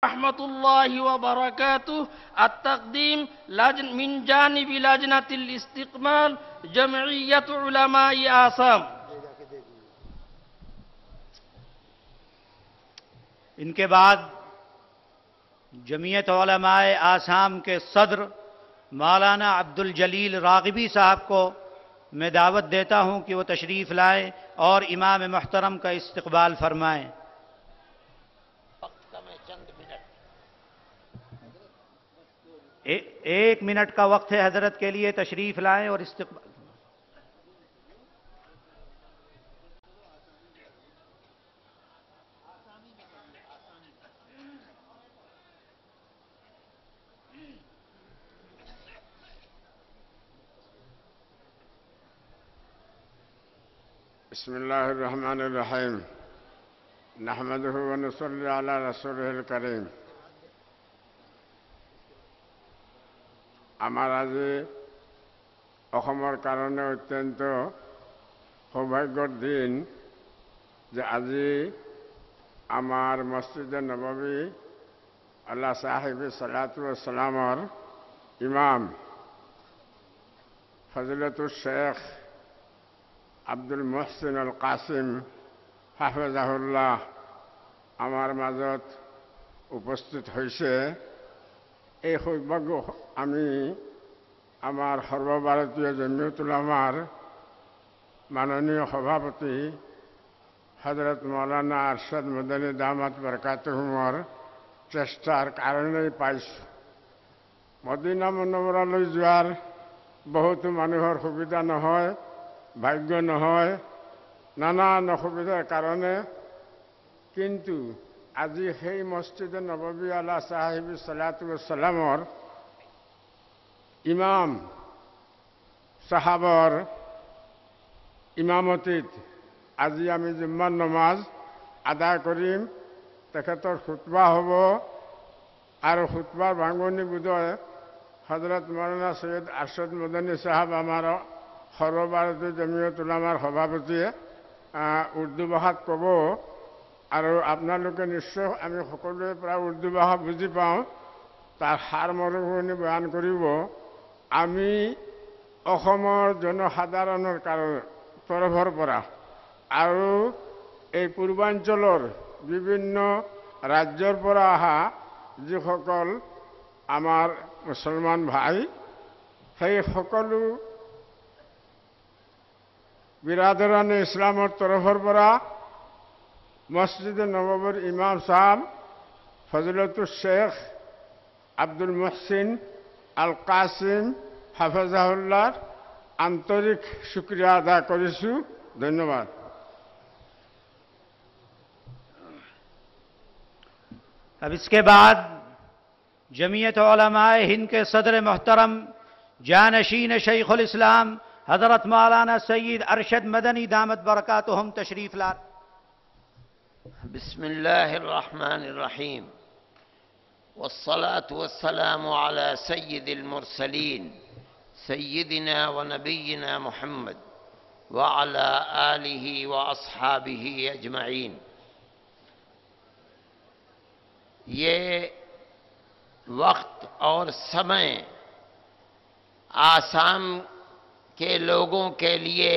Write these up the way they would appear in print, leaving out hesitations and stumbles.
رحمة الله وبركاته التقديم من جانب لجنة الاستقبال جمعية علماء آسام. ان کے بعد جمعیت علماء آسام کے صدر مولانا عبدالجلیل راغبی صاحب کو میں دعوت دیتا ہوں کہ وہ تشریف لائیں اور امام محترم کا استقبال فرمائیں. ایک منٹ کا وقت ہے حضرت کے لیے، تشریف لائیں اور استقبال. بسم اللہ الرحمن الرحیم نحمدہ ونصلی علی رسولہ الکریم. আমাৰ আজি অসমৰ কাৰণে অত্যন্ত সৌভাগ্যৰ দিন যে আজি আমাৰ মছজিদে নবৱী আল্লাহ সাহেব সালাতু ও সালামৰ ইমাম ফজিলতুল শেখ আব্দুল মুহসিন আল কাসিম হাফিজাহুল্লাহ আমাৰ মাজত উপস্থিত হৈছে. এই সৌভাগ্য আমি আমাৰ সৰ্বভাৰতীয় জমিয়ত উলামাৰ মাননীয় সভাপতি হযরত মৌলানা আরশাদ মদনী দামাত বরকাতুহুমৰ চেষ্টাৰ কাৰণেই পাইছোঁ. মদিনা মুনৱ্বৰালৈ যোৱাৰ বহুতো মানুহৰ সুবিধা নহয়, ভাগ্য নহয়, নানান অসুবিধাৰ কাৰণে, কিন্তু আজি সেই মছজিদে নবৱী আলা সাহেব সালাতু ও সালামৰ ইমাম সাহাবৰ ইমামতিত আজি আমি জুম্মাৰ নমাজ আদায় কৰিম. তেখেতৰ খুতবা হ'ব আৰু খুতবাৰ ভাঙনি বোধয় হযরত মৌলানা সৈয়দ আরশাদ মদনী সাহেব আমাৰ সৰ্বভাৰতীয় জমিয়ত উলামাৰ সভাপতিয়ে উৰ্দু ভাষাত ক'ব আৰু আপোনালোকে নিশ্চয় আমি সকলোৱে প্ৰায় উৰ্দু ভাষা বুজি পাওঁ. তাৰ সাৰমৰ্মখিনি বয়ান কৰিব. আমি অসমৰ জনসাধাৰণৰ তৰফৰ পৰা আৰু এই পূৰ্বাঞ্চলৰ বিভিন্ন ৰাজ্যৰ পৰা অহা যিসকল আমাৰ মুছলমান ভাই, সেই সকলো বিৰাদৰানে ইছলামৰ তৰফৰ পৰা মছজিদ নবৱীৰ ইমাম সাহেব ফজিলতুল শেখ আব্দুল মুহসিন আল কাসিম হাফিজাহুল্লাহৰ আন্তৰিক শুক্ৰিয়া আদায় কৰিছোঁ. ধন্যবাদ. اب اس کے بعد جمعیت علماء ہند کے صدر محترم جانشین شیخ الاسلام حضرت مولانا سید ارشد مدنی دامت برکاتہم تشریف لائیں. بسم الله الرحمن الرحيم والصلاة والسلام على سيد المرسلين سيدنا ونبينا محمد وعلى آله وأصحابه أجمعين. یہ وقت اور سمے آسام کے لوگوں کے لیے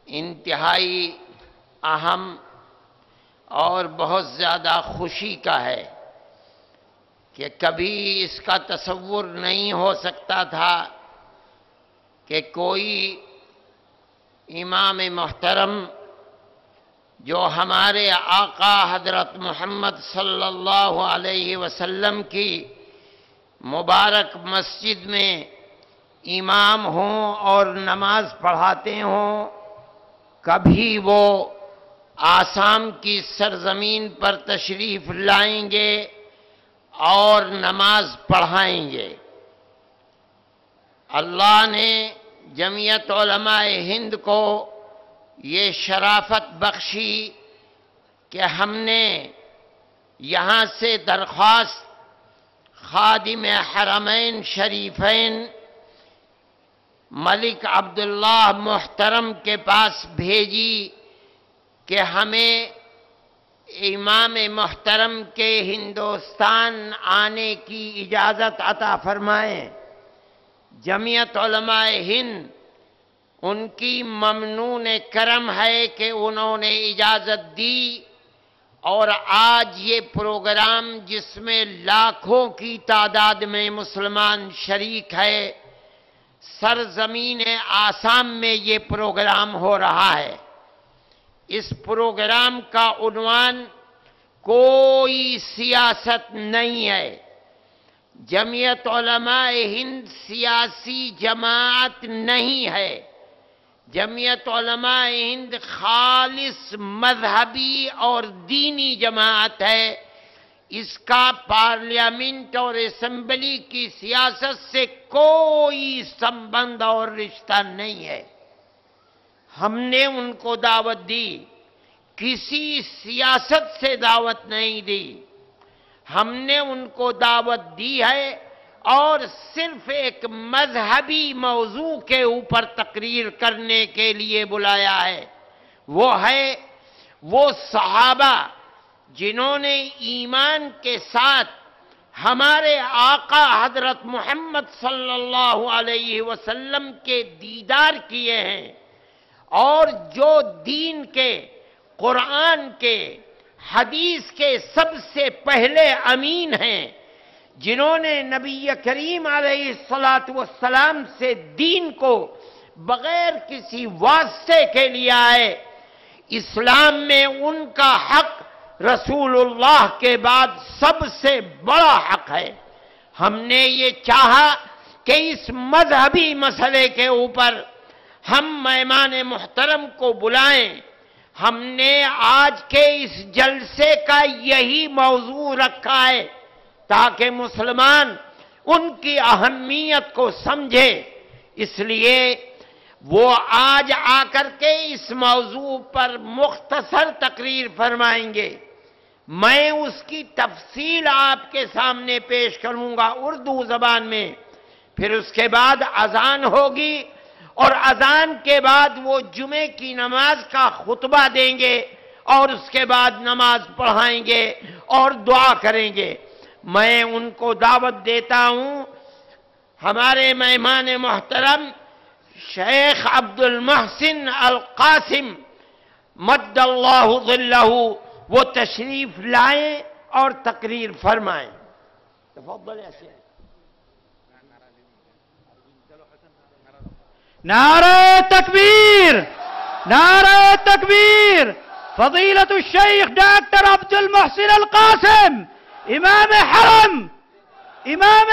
انتہائی اہم اور بہت زیادہ خوشی کا ہے کہ کبھی اس کا تصور نہیں ہو سکتا تھا کہ کوئی امام محترم جو ہمارے آقا حضرت محمد صلی اللہ علیہ وسلم کی مبارک مسجد میں امام ہوں اور نماز پڑھاتے ہوں، کبھی وہ آسام کی سرزمین پر تشریف لائیں گے اور نماز پڑھائیں گے. اللہ نے جمعیت علماء ہند کو یہ شرافت بخشی کہ ہم نے یہاں سے درخواست خادم حرمین شریفین ملک عبداللہ محترم کے پاس بھیجی کہ ہمیں امام محترم کے ہندوستان آنے کی اجازت عطا فرمائیں۔ جمعیت علماء ہند ان کی ممنون کرم ہے کہ انہوں نے اجازت دی، اور آج یہ پروگرام جس میں لاکھوں کی تعداد میں مسلمان شریک ہے، سرزمین آسام میں یہ پروگرام ہو رہا ہے۔ اس پروگرام کا عنوان کوئی سیاست نہیں ہے۔ جمعیت علماء ہند سیاسی جماعت نہیں ہے۔ جمعیت علماء ہند خالص مذہبی اور دینی جماعت ہے۔ اس کا پارلیمنٹ اور اسمبلی کی سیاست سے کوئی سمبند اور رشتہ نہیں ہے۔ ہم نے ان کو دعوت دی، کسی سیاست سے دعوت نہیں دی۔ ہم نے ان کو دعوت دی ہے اور صرف ایک مذہبی موضوع کے اوپر تقریر کرنے کے لیے بلایا ہے۔ وہ ہے وہ صحابہ جنہوں نے ایمان کے ساتھ ہمارے آقا حضرت محمد صلی اللہ علیہ وسلم کے دیدار کیے ہیں، اور جو دین کے، قرآن کے، حدیث کے سب سے پہلے امین ہیں، جنہوں نے نبی کریم علیہ السلام سے دین کو بغیر کسی واسطے کے لیا ہے۔ اسلام میں ان کا حق رسول اللہ کے بعد سب سے بڑا حق ہے۔ ہم نے یہ چاہا کہ اس مذہبی مسئلے کے اوپر ہم مہمان محترم کو بلائیں۔ ہم نے آج کے اس جلسے کا یہی موضوع رکھا ہے تاکہ مسلمان ان کی اہمیت کو سمجھے۔ اس لیے وہ آج آ کر کے اس موضوع پر مختصر تقریر فرمائیں گے۔ میں اس کی تفصیل آپ کے سامنے پیش کروں گا اردو زبان میں، پھر اس کے بعد اذان ہوگی، اور اذان کے بعد وہ جمعے کی نماز کا خطبہ دیں گے، اور اس کے بعد نماز پڑھائیں گے اور دعا کریں گے۔ میں ان کو دعوت دیتا ہوں، ہمارے مہمان محترم شیخ عبد المحسن القاسم مد اللہ ظلہ، وہ تشریف لائیں اور تقریر فرمائیں۔ تفضل یا شیخ۔ نعرہ تکبیر، نعرہ تکبیر، فضیلت الشیخ ڈاکٹر عبد المحسن القاسم، امام حرم، امام